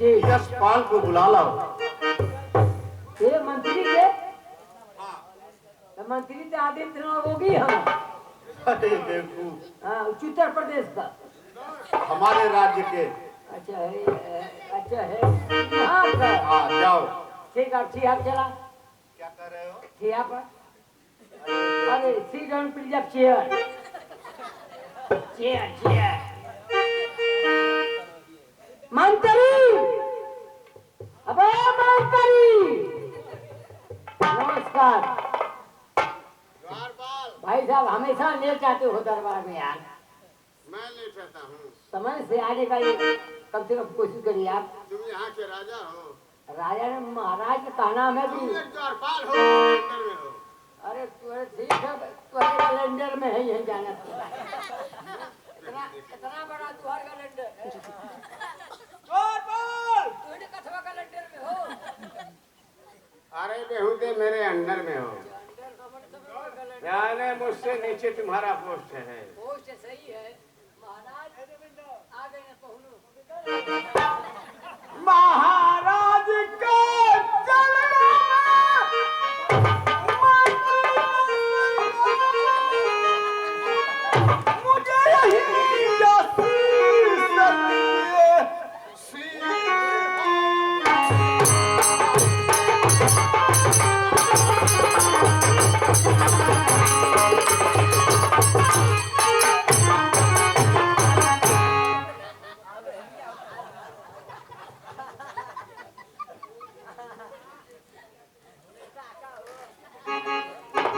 यशपाल को बुला लाओ। ये मंत्री के मंत्री तो आदित्यनाथ होगी हम। अरे बेवकूफ, हाँ, उत्तर प्रदेश का हमारे राज्य के। अच्छा है, अच्छा है यहाँ का। हाँ जाओ। ठीक है, ठीक है, चला। क्या कर रहे हो? ठीक है पर अरे sit down please up chair chair chair. मंत्री, अबे मंत्री, नमस्कार। भाई साहब हमेशा लेट जाते हो दरबार में यार। मैं लेट रहता हूँ। समय से आने का ये कम से कम कोशिश करिए आप। तुम यहाँ के राजा हो। राजा ने महाराज का नाम है तुम कि एक द्वारपाल हो, कैलेंडर में हो। अरे तुम्हारे ठीक है, तुम्हारे कैलेंडर में है यही जाना। इतना इतना बड़ा तुम्हारा कैलेंडर है। तुम्हारे कथवा कैलेंडर में हो। अरे बेहुदे मेरे अंडर में हो। यानी मुझसे नीचे तुम्हारा पोस्ट है। पोस्ट सही है महाराज। आ गए ना पहुँचो। महाराज का चलना मुझे यही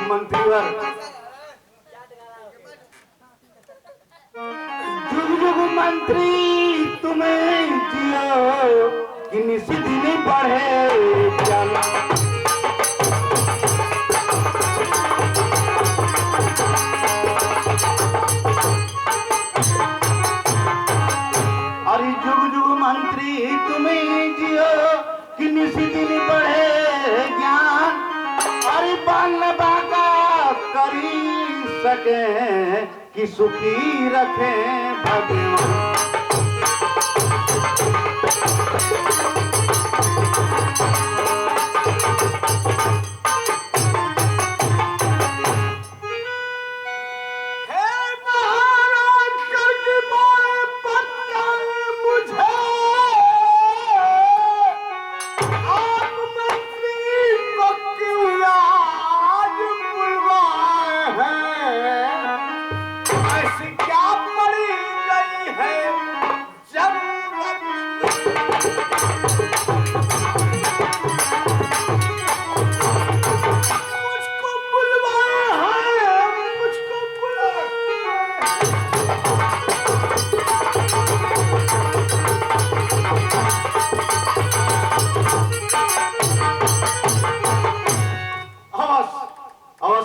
मंत्रीवर, जुग जुग मंत्री तुम्हें जियो कि निसी दिन बढ़े चला। अरे जुग जुग मंत्री तुम्हें जियो कि निसी दिन बढ़े ज्ञान। अरे बाल बाका करी सके कि सुखी रखे भगवान।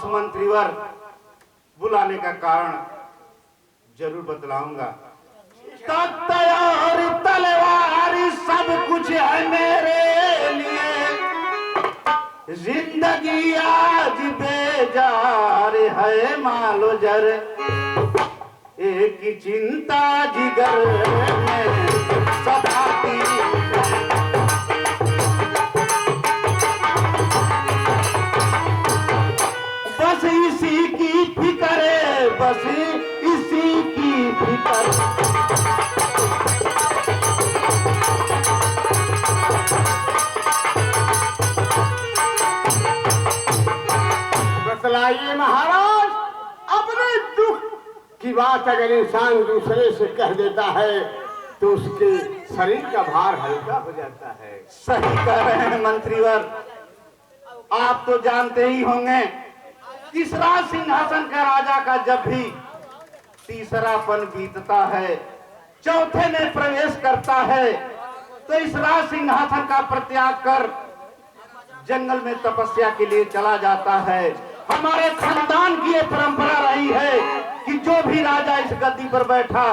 मंत्रीवर, बुलाने का कारण जरूर बतलाऊंगा। तख्त तलवार सब कुछ है मेरे लिए। जिंदगी आज बेजार है मालो जर। एक ही चिंता जिगर में सताती। बस इसी की फिक्र है, बस इसी की फिक्र। बतलाइए महाराज, अपने दुख की बात अगर इंसान दूसरे से कह देता है तो उसके शरीर का भार हल्का हो जाता है। सही कह रहे हैं मंत्रीवर। आप तो जानते ही होंगे, तीसरा सिंहासन का राजा का जब भी तीसरापन बीतता है, चौथे में प्रवेश करता है, तो इस राज सिंहासन का परित्याग कर जंगल में तपस्या के लिए चला जाता है। हमारे खानदान की ये परंपरा रही है कि जो भी राजा इस गद्दी पर बैठा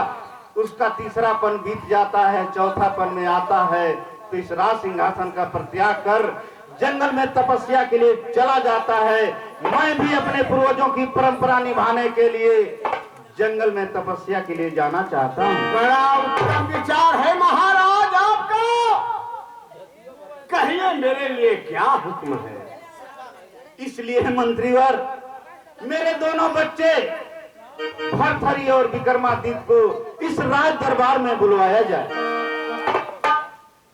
उसका तीसरापन बीत जाता है, चौथापन में आता है, तो इस राज सिंहासन का परित्याग कर जंगल में तपस्या के लिए चला जाता है। मैं भी अपने पूर्वजों की परंपरा निभाने के लिए जंगल में तपस्या के लिए जाना चाहता हूँ। बड़ा उत्तम विचार है महाराज आपका। मेरे लिए क्या हुक्म है? इसलिए मंत्रीवर मेरे दोनों बच्चे भरथरी और विक्रमादित्य को इस राज दरबार में बुलवाया जाए।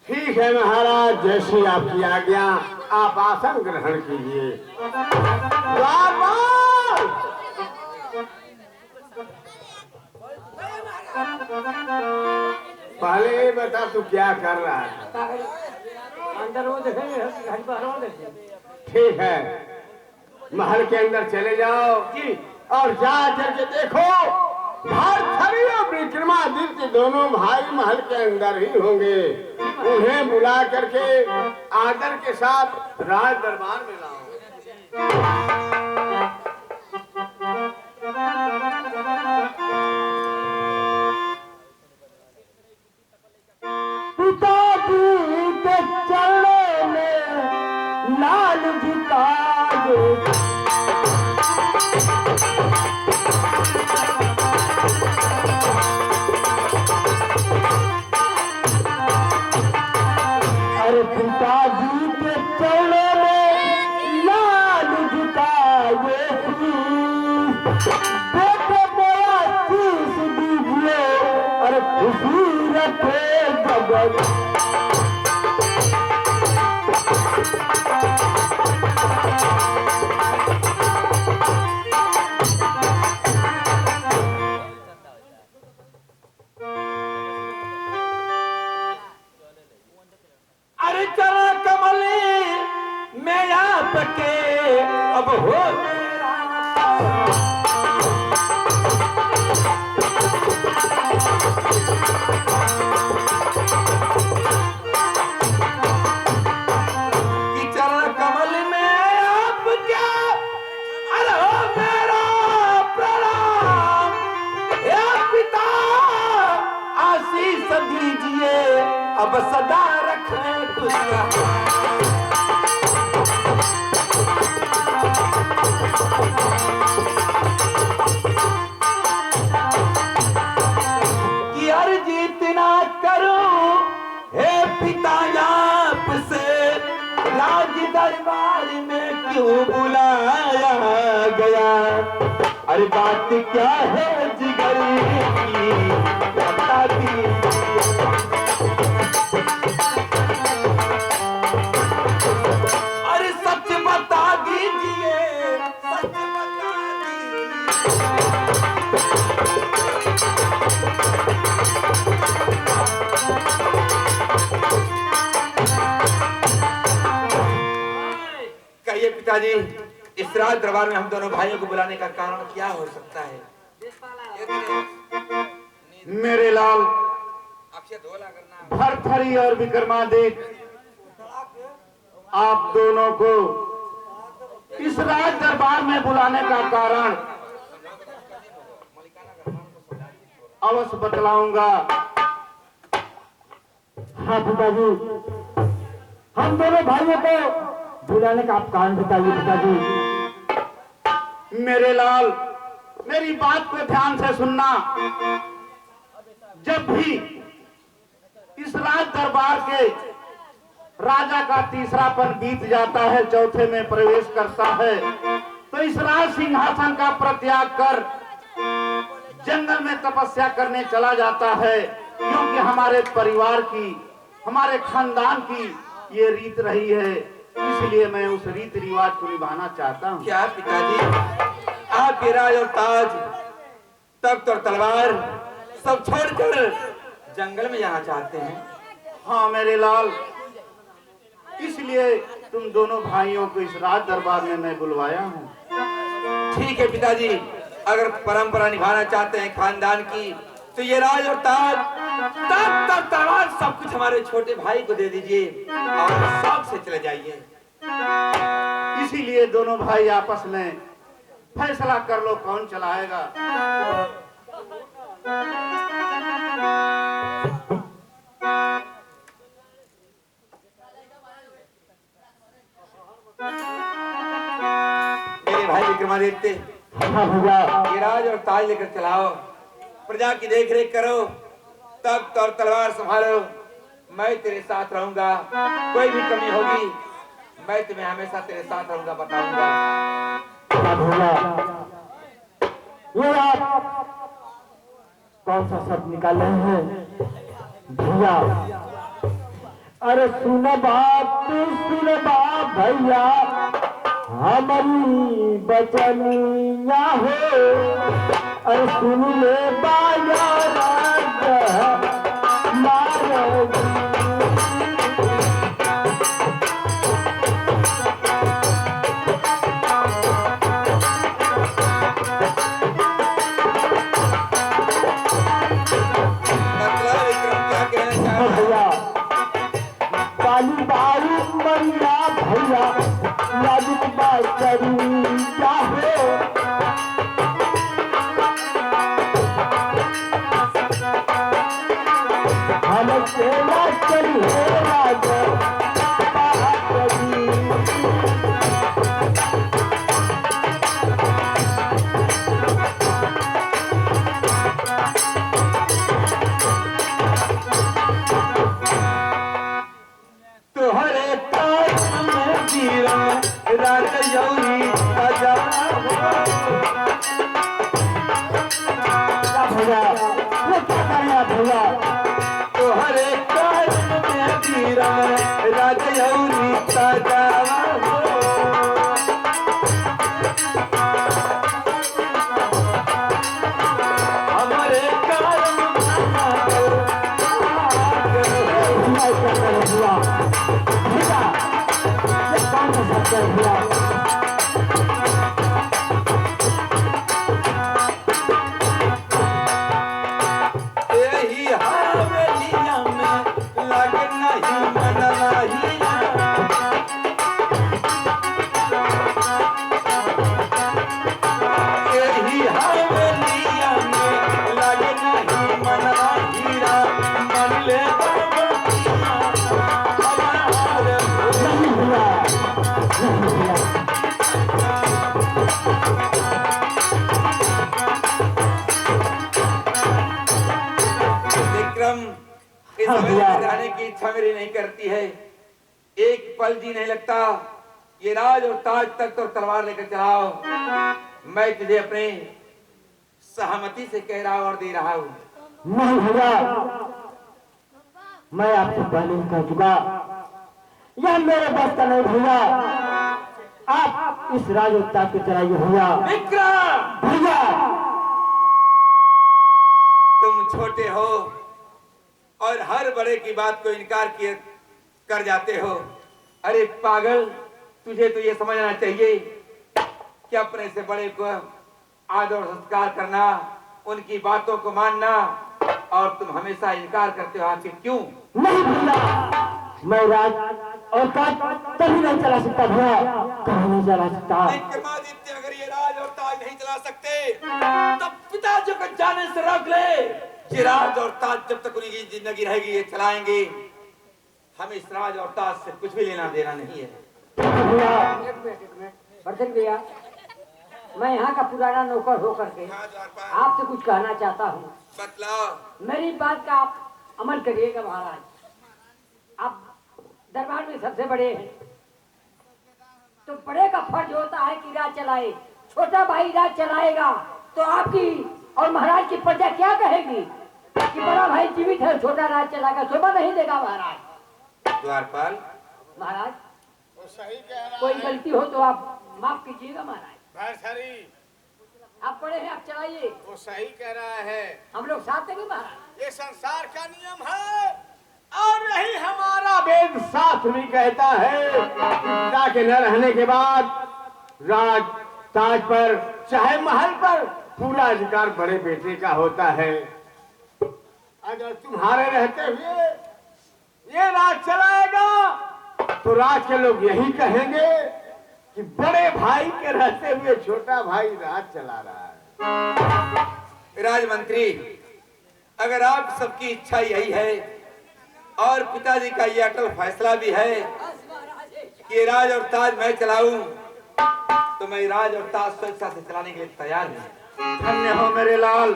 ठीक है महाराज, जैसी आपकी आज्ञा। आप आसन ग्रहण कीजिए। पहले ये बता तू क्या कर रहा था? अंदर वो देखेंगे, घर पर वो देखेंगे। ठीक है, महल के अंदर चले जाओ जी। और जा करके देखो भरथरी और विक्रमादित्य दोनों भाई महल के अंदर ही होंगे। उन्हें बुला करके आदर के साथ राज दरबार में लाओ। पिताजी के चरणों में लाल झुका दो। अरे पिताजी के चरणों में लाल झुकाए बेटे मेरा शीश दीजिए। अरे खुशी रखे जगत। अरे चला कमली मैं आपके अब हो कि चला कमल में आपके अरे हो मेरा प्रणाम। हे पिता आशीष दीजिए अब सदा रखें खुशियां। कि अर्ज इतना करूं हे पिता आपसे राज दरबार में क्यों बुलाया गया। अरे बात क्या है जिगर की बता दीजिए। अरे सच बता दीजिए, सच बता दीजिए। कहिए पिताजी, इस राज दरबार में हम दोनों भाइयों को बुलाने का कारण क्या हो सकता है? मेरे लाल भरथरी और विक्रमादित्य आप दोनों को इस राज दरबार में बुलाने का कारण अवश्य बतलाऊंगा। हाँ पिताजी, हम दोनों भाइयों को बुलाने का आप कारण बताइए पिताजी। मेरे लाल मेरी बात को ध्यान से सुनना। जब भी इस राज दरबार के राजा का तीसरापन बीत जाता है, चौथे में प्रवेश करता है, तो इस राज सिंहासन का प्रत्याग कर जंगल में तपस्या करने चला जाता है। क्योंकि हमारे परिवार की, हमारे खानदान की ये रीत रही है, इसलिए मैं उस रीत रिवाज को निभाना चाहता हूँ। क्या पिताजी, आपके राज और ताज, तख्त और तलवार सब छोड़कर जंगल में जाना चाहते हैं? हाँ मेरे लाल, इसलिए तुम दोनों भाइयों को इस राज दरबार में मैं बुलवाया हूँ। ठीक है पिताजी, अगर परंपरा निभाना चाहते हैं खानदान की, तो ये राज और ताज, तख्त और तलवार सब कुछ हमारे छोटे भाई को दे दीजिए और शौक से चले जाइए। इसीलिए दोनों भाई आपस में फैसला कर लो कौन चलाएगा। मेरे भाई विक्रमादित्य, हाँ भैया। ये राज और ताज लेकर चलाओ, प्रजा की देख रेख करो, तख्त और तलवार संभालो। मैं तेरे साथ रहूंगा, कोई भी कमी होगी मैं तुम्हें हमेशा तेरे साथ रहूंगा, बताऊंगा। भैया ये आप कौन सा शब्द निकाले हैं भैया? अरे सुन बात भैया, हमारी बचनिया हो। अरे सुन ले बाया भैया लाजिक बात करूं क्या हो? हम सेवा चलिए राजा भैया तोहरे कारण में वीरा राजयौरी ताजा हो। हमारे कारण भैया जाने की इच्छा मेरी नहीं करती है। एक पल जी नहीं लगता। ये राज और ताज तक तो तलवार लेकर चलाओ। मैं तुझे अपने सहमति से कह रहा हूं और दे रहा हूं। नहीं भैया, मैं आपसे पहले ही कह चुका, यह मेरे बस का नहीं भैया। आप इस राज और ताज को चलाइए भैया। विक्रम भैया तुम छोटे हो और हर बड़े की बात को इनकार किए कर जाते हो। अरे पागल, तुझे तो ये समझना चाहिए कि अपने से बड़े को आदर और संस्कार करना, उनकी बातों को मानना, और तुम हमेशा इनकार करते हो। आखिर क्यों? नहीं भैया, मैं राज और ताज कभी नहीं चला सकता भैया, कभी नहीं चला सकता। विक्रमादित्य अगर ये राज और ताज नहीं चला सकते तब पिताजी को जाने से रोक ले। ये राज और ताज जब तक उनकी जिंदगी रहेगी ये चलाएंगे। हम इस राज और ताज से कुछ भी लेना देना नहीं है। एक मिनट बर्तन भैया, मैं यहाँ का पुराना नौकर होकर के आपसे कुछ कहना चाहता हूँ। बतलाओ। मेरी बात का आप अमल करिएगा महाराज। आप दरबार में सबसे बड़े हैं, तो बड़े का फर्ज होता है कि राज चलाए। छोटा भाई राज चलाएगा तो आपकी और महाराज की प्रजा क्या कहेगी कि बड़ा भाई जीवित है, छोटा राज चलाएगा, शोभा नहीं देगा महाराज। द्वारपाल महाराज वो सही कह रहा कोई है। गलती हो तो आप माफ कीजिएगा महाराज। भरथरी आप बड़े हैं, आप चलाइए। वो सही कह रहा है। हम लोग साथ देंगे महाराज। ये संसार का नियम है और यही हमारा वेद शास्त्र भी कहता है। पिता के न रहने के बाद राज ताज पर चाहे महल पर पूरा अधिकार बड़े बेटे का होता है। अगर तुम्हारे रहते हुए ये राज चलाएगा तो राज के लोग यही कहेंगे कि बड़े भाई के रहते हुए छोटा भाई राज चला रहा है। राजमंत्री, अगर आप सबकी इच्छा यही है और पिताजी का ये अटल फैसला भी है कि राज और ताज मैं चलाऊं, तो मैं राज और ताज स्वेच्छा से चलाने के लिए तैयार हूं। धन्य हो मेरे लाल,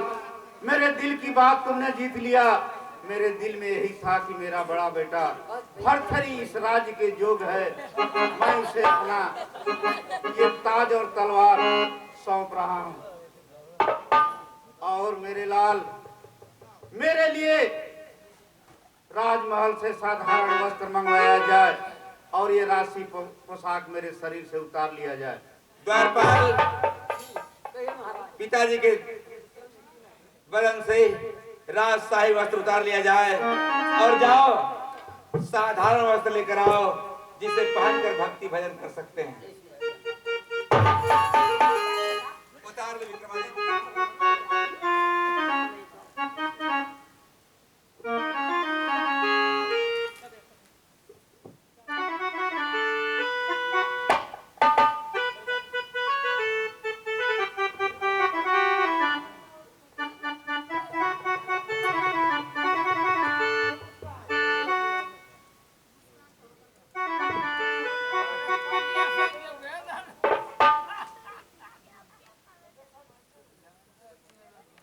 मेरे दिल की बात तुमने जीत लिया। मेरे दिल में यही था कि मेरा बड़ा बेटा भरथरी इस राज्य के जोग है, मैं उसे अपना ये ताज और तलवार सौंप रहा हूं। और मेरे लाल, मेरे लिए राजमहल से साधारण वस्त्र मंगवाया जाए और ये राशि पोशाक मेरे शरीर से उतार लिया जाए। द्वारपाल, पिताजी के बदन से राजशाही वस्त्र उतार लिया जाए और जाओ साधारण वस्त्र लेकर आओ जिसे पहनकर भक्ति भजन कर सकते हैं। उतार लो विक्रमादित्य।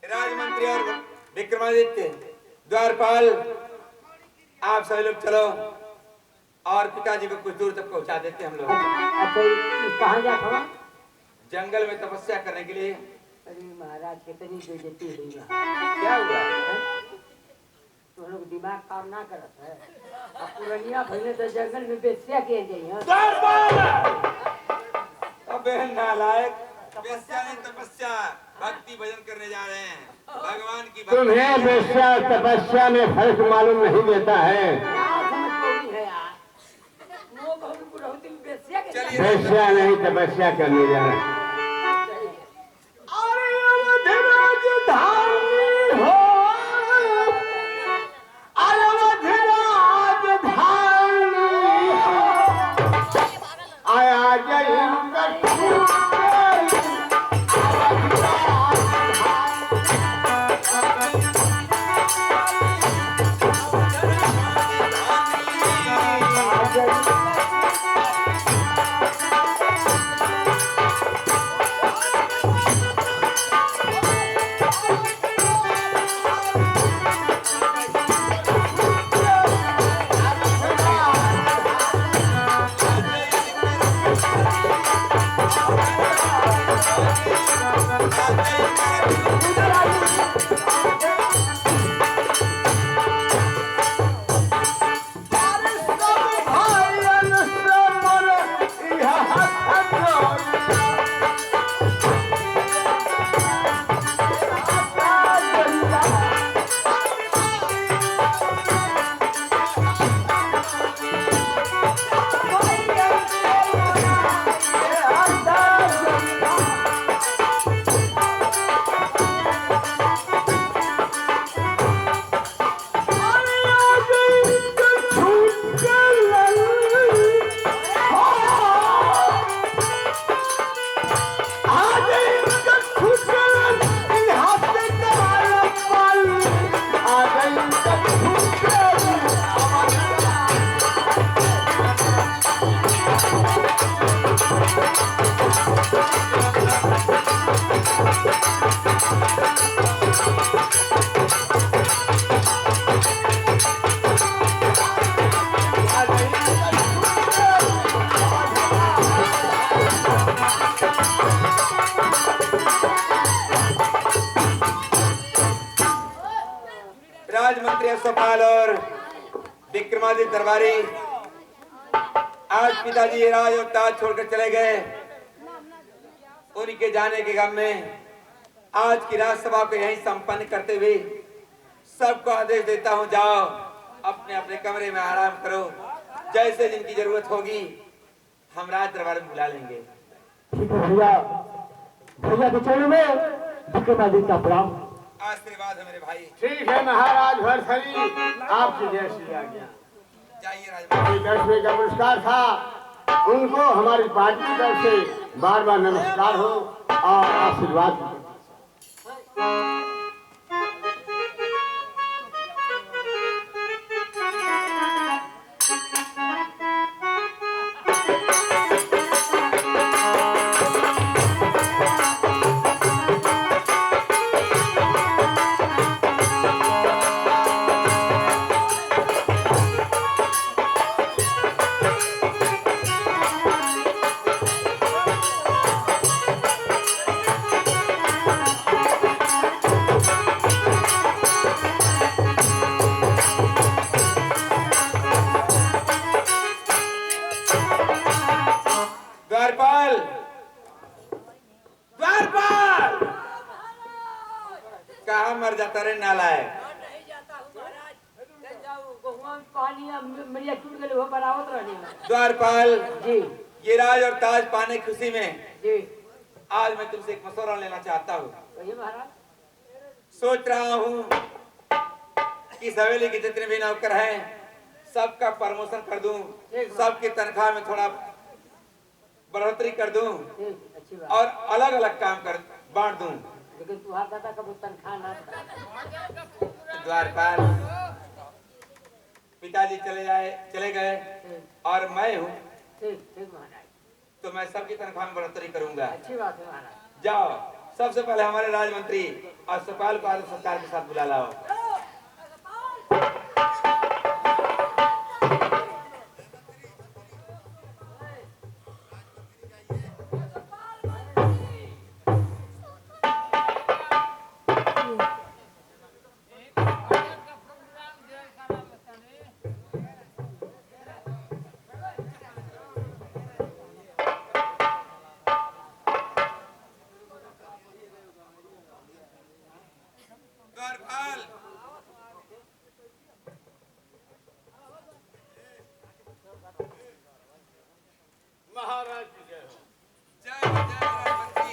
राजमंत्री और विक्रमादित्य, द्वारपाल, आप सभी लोग चलो और पिताजी को कुछ दूर तक पहुंचा देते हैं हम लोग। अच्छा, ये कहाँ जा खड़ा? जंगल में तपस्या करने के लिए। अरे महाराज, कितनी बेइज्जती हुई वहाँ। क्या हुआ? तुम लोग दिमाग काम ना करत है। अब पुरनिया भइले तो जंगल में बेस्या के जाइए। अबे नालायक, बेस्या नहीं तपस्या, भक्ति भजन करने जा रहे हैं भगवान की भक्ति। तुम्हें बेस्या तपस्या में फर्क मालूम नहीं देता है। चलिए बेस्या नहीं तपस्या करने जा रहे हैं। राजमंत्री अश्वपाल और विक्रमादित्य दरबारी आज पिताजी ये राज और ताज छोड़कर चले गए। उनके जाने के गम में आज की राजसभा को यहीं संपन्न करते हुए सबको आदेश देता हूं, जाओ अपने अपने कमरे में आराम करो। जैसे जिनकी जरूरत होगी हम राज दरबार में बुला लेंगे। ठीक है भैया, भैया के चरणों में विक्रमादित्य का प्रणाम। आशीर्वाद है मेरे भाई। ठीक है महाराज भरथरी, आपकी जैसी आज्ञा। जाइए राजमंत्री। 10 रुपये का पुरस्कार था, उनको हमारी पार्टी की तरफ से बार बार नमस्कार हो और आशीर्वाद। मर जाता रे नालायक। नहीं जाता हूँ महाराज, ले जाओ गहुआ में पानी मेरी टूट गई वो बरावत रहनी है। द्वारपाल, जी ये राज और ताज पाने की खुशी में जी आज मैं तुमसे एक मशवरा लेना चाहता हूँ। कहिए महाराज। सोच रहा हूँ कि इस हवेली के जितने भी नौकर हैं सबका प्रमोशन कर दूं, सबकी तनख्वाह में थोड़ा बढ़ोतरी कर दूं ठीक, अच्छी बात। और अलग अलग काम कर बांट दूं। लेकिन तुहार दादा का वो तनख्वाह ना था। द्वारपाल, पिताजी चले गए और मैं हूँ, ठीक ठीक महाराज, तो मैं सबकी तनख्वाह में बढ़ोतरी करूंगा। अच्छी बात है महाराज। जाओ, सबसे पहले हमारे राजमंत्री और सपाल को आदर सत्कार के साथ बुला लाओ। द्वारपाल, महाराज की जय हो। जय हो, जय हो राजमंत्री।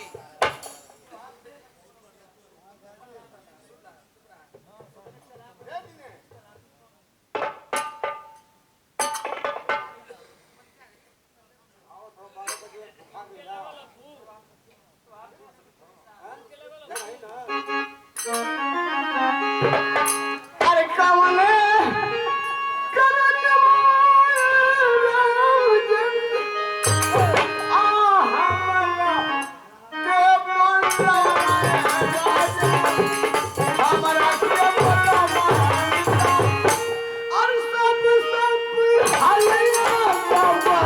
अरे कमले करन हमारा के बोला और सब हलिया बाबा।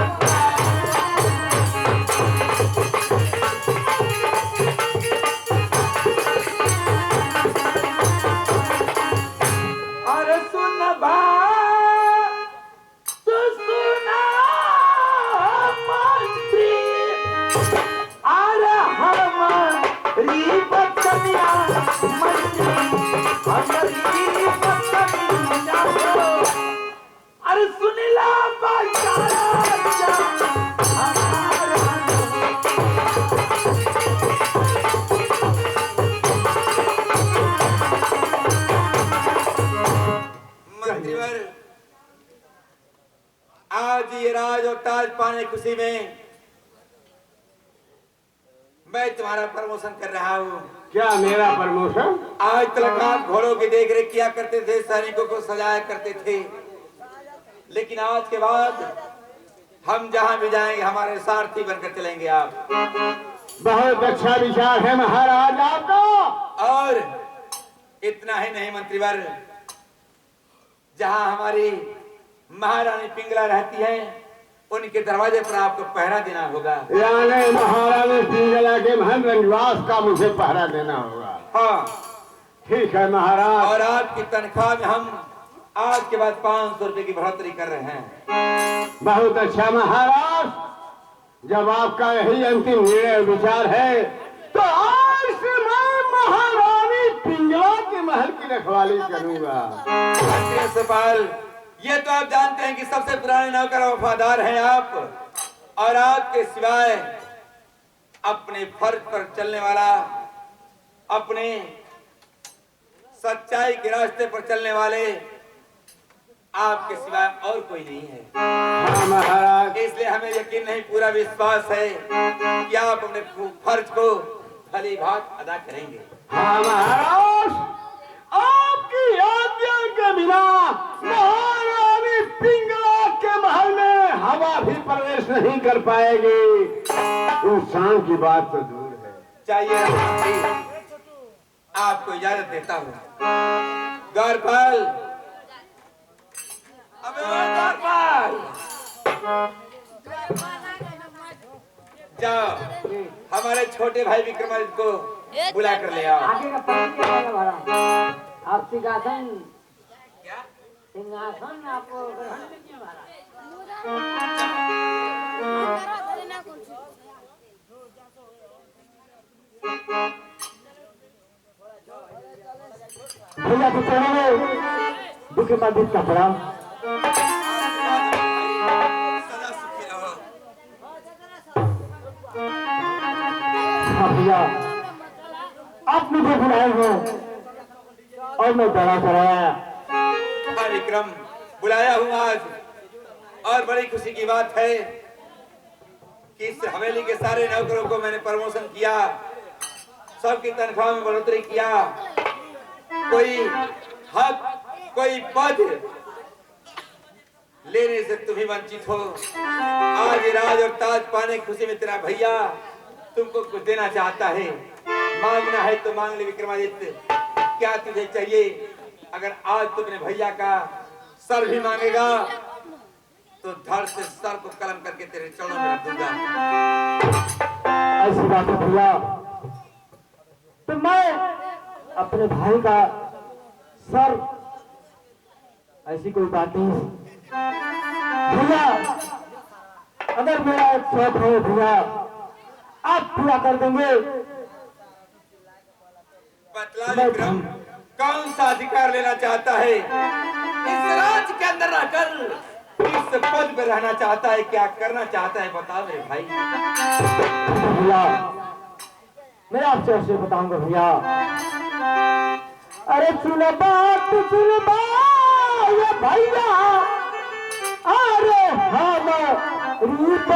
अरे सुन बा तू सुना मंत्री, अरे हमारी बचनिया मंत्री, हमारी बचनिया, अरे सुनिला मंत्रीवर, आज ये राज और ताज पाने की खुशी में मैं तुम्हारा प्रमोशन कर रहा हूँ। क्या मेरा प्रमोशन? आज तक आप घोड़ों की देखरेख किया करते थे, सैनिकों को सजाया करते थे, लेकिन आज के बाद हम जहाँ भी जाएंगे हमारे सारथी बनकर चलेंगे आप। बहुत अच्छा विचार है महाराज आपका। और इतना ही नहीं मंत्रीवर, जहाँ हमारी महारानी पिंगला रहती है उनके दरवाजे पर आपको पहरा देना होगा। यानी महारानी पिंगला के महल रंगवास का मुझे पहरा देना होगा। हाँ, ठीक है महाराज। और आपकी तनख्वाह में हम आज के बाद 500 रुपए की बढ़ोतरी कर रहे हैं। बहुत अच्छा महाराज, जब आपका यही अंतिम निर्णय विचार है तो आज से मैं महारानी पिंगला के महल की रखवाली करूंगा। मंत्री सपाल, ये तो आप जानते हैं कि सबसे पुराने नौकर वफादार हैं आप, और आपके सिवाय अपने फर्ज पर चलने वाला, अपने सच्चाई के रास्ते पर चलने वाले आपके सिवाय और कोई नहीं है। हाँ महाराज। इसलिए हमें यकीन नहीं, पूरा विश्वास है कि आप अपने फर्ज को भली भांति अदा करेंगे। हाँ महाराज, आपकी आज्ञा के बिना महारानी पिंगला के महल में हवा भी प्रवेश नहीं कर पाएगी। इंसान की बात तो दूर है। चाहिए आपको इजाजत देता हूँ। द्वारपाल, अबे द्वारपाल, जाओ हमारे छोटे भाई विक्रमादित्य को बुला कर ले आओ। आगे का पक्ष क्या है महाराज? आप सिंहासन सिंहासन आपको ग्रहण कीजिए महाराज। के चरणों में विक्रमादित्य का प्रणाम। सदा सुखी रहो। हाँ भैया, आप मुझे बुलाए हो और मैं दौड़ा कराया। हाँ विक्रम, बुलाया हूँ आज, और बड़ी खुशी की बात है कि इस हवेली के सारे नौकरों को मैंने प्रमोशन किया, सबकी तनख्वाह में बढ़ोतरी किया। कोई हक, कोई पद लेने से तुम ही वंचित हो। आज राज और ताज पाने की खुशी में तेरा भैया तुमको कुछ देना चाहता है। मांगना है तो मांग ले विक्रमादित्य, क्या तुझे चाहिए? अगर आज तू अपने भैया का सर भी मांगेगा तो धड़ से सर को कलम करके तेरे चरणों में रख दूंगा। ऐसी बात है भैया, तो मैं अपने भाई का सर, ऐसी कोई बात नहीं भैया। अगर मेरा एक शौक है भैया, आप पूरा कर देंगे। बतला विक्रम, कौन सा अधिकार लेना चाहता है? इस राज्य के अंदर रहकर इस पद पे रहना चाहता है? क्या करना चाहता है? बता मेरे भाई। भैया मैं आपसे ऐसे बताऊंगा भैया। अरे सुन बात सुन ये भैया, अरे हम रूप